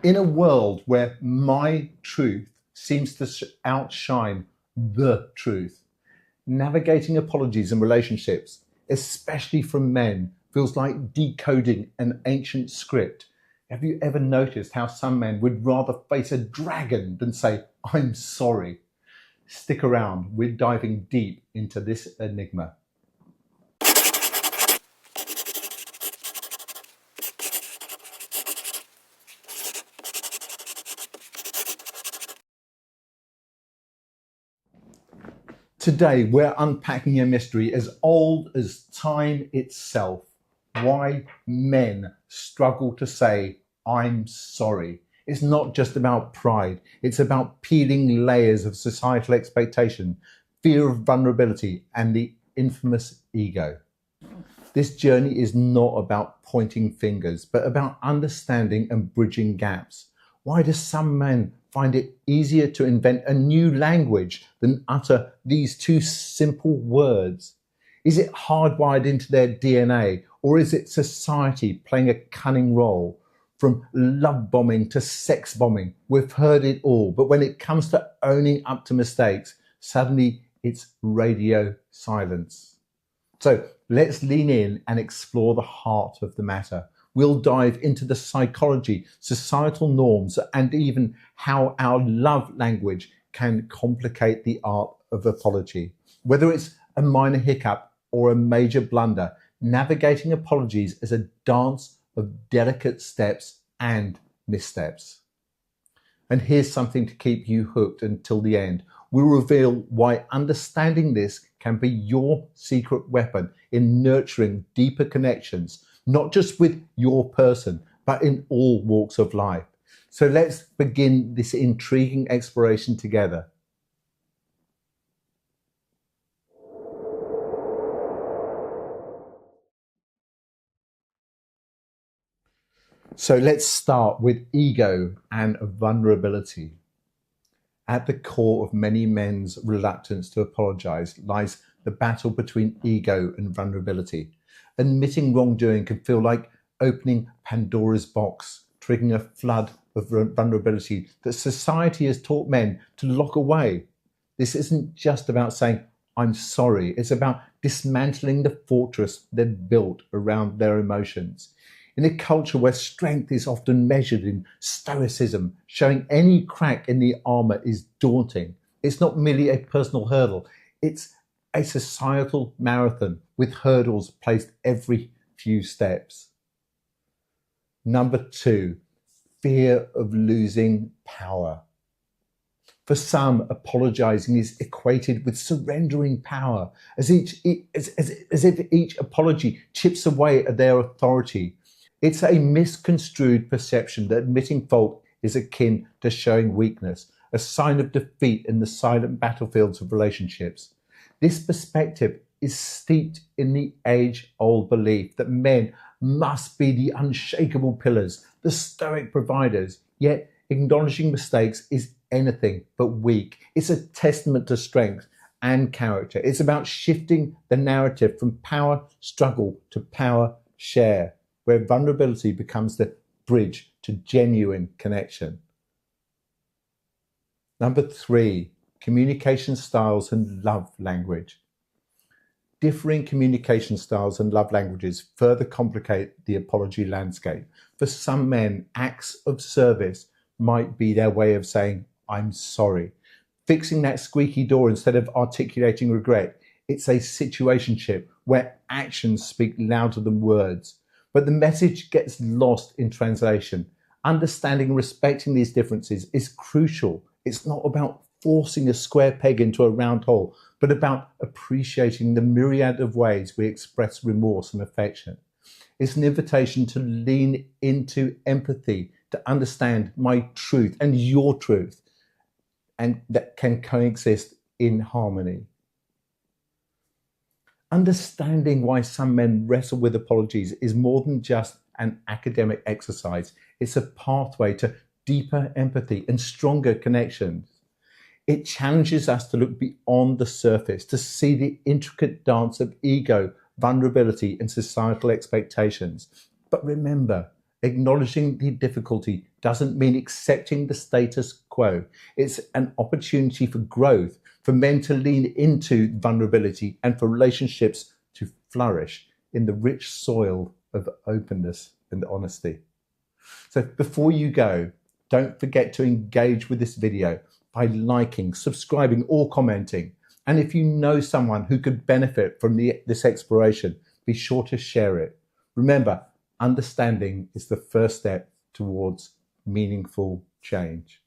In a world where my truth seems to outshine the truth, navigating apologies in relationships, especially from men, feels like decoding an ancient script. Have you ever noticed how some men would rather face a dragon than say, "I'm sorry"? Stick around, we're diving deep into this enigma. Today, we're unpacking a mystery as old as time itself. Why men struggle to say, "I'm sorry." It's not just about pride, it's about peeling layers of societal expectation, fear of vulnerability, and the infamous ego. This journey is not about pointing fingers, but about understanding and bridging gaps. Why do some men find it easier to invent a new language than utter these two simple words? Is it hardwired into their DNA, or is it society playing a cunning role? From love bombing to sex bombing, we've heard it all. But when it comes to owning up to mistakes, suddenly it's radio silence. So let's lean in and explore the heart of the matter. We'll dive into the psychology, societal norms, and even how our love language can complicate the art of apology. Whether it's a minor hiccup or a major blunder, navigating apologies is a dance of delicate steps and missteps. And here's something to keep you hooked until the end. We'll reveal why understanding this can be your secret weapon in nurturing deeper connections, not just with your person, but in all walks of life. So let's begin this intriguing exploration together. So let's start with ego and vulnerability. At the core of many men's reluctance to apologize lies the battle between ego and vulnerability. Admitting wrongdoing can feel like opening Pandora's box, triggering a flood of vulnerability that society has taught men to lock away. This isn't just about saying, "I'm sorry." It's about dismantling the fortress they've built around their emotions. In a culture where strength is often measured in stoicism, showing any crack in the armor is daunting. It's not merely a personal hurdle, it's a societal marathon with hurdles placed every few steps. Number two, fear of losing power. For some, apologizing is equated with surrendering power, as if each apology chips away at their authority. It's a misconstrued perception that admitting fault is akin to showing weakness, a sign of defeat in the silent battlefields of relationships. This perspective is steeped in the age-old belief that men must be the unshakable pillars, the stoic providers, yet acknowledging mistakes is anything but weak. It's a testament to strength and character. It's about shifting the narrative from power struggle to power share, where vulnerability becomes the bridge to genuine connection. Number three, communication styles and love language. Differing communication styles and love languages further complicate the apology landscape. For some men, acts of service might be their way of saying, "I'm sorry." Fixing that squeaky door instead of articulating regret. It's a situationship where actions speak louder than words. But the message gets lost in translation. Understanding and respecting these differences is crucial. It's not about forcing a square peg into a round hole, but about appreciating the myriad of ways we express remorse and affection. It's an invitation to lean into empathy, to understand my truth and your truth, and that can coexist in harmony. Understanding why some men wrestle with apologies is more than just an academic exercise. It's a pathway to deeper empathy and stronger connections. It challenges us to look beyond the surface, to see the intricate dance of ego, vulnerability, and societal expectations. But remember, acknowledging the difficulty doesn't mean accepting the status quo. It's an opportunity for growth, for men to lean into vulnerability and for relationships to flourish in the rich soil of openness and honesty. So before you go, don't forget to engage with this video by liking, subscribing, or commenting. And if you know someone who could benefit from this exploration, be sure to share it. Remember, understanding is the first step towards meaningful change.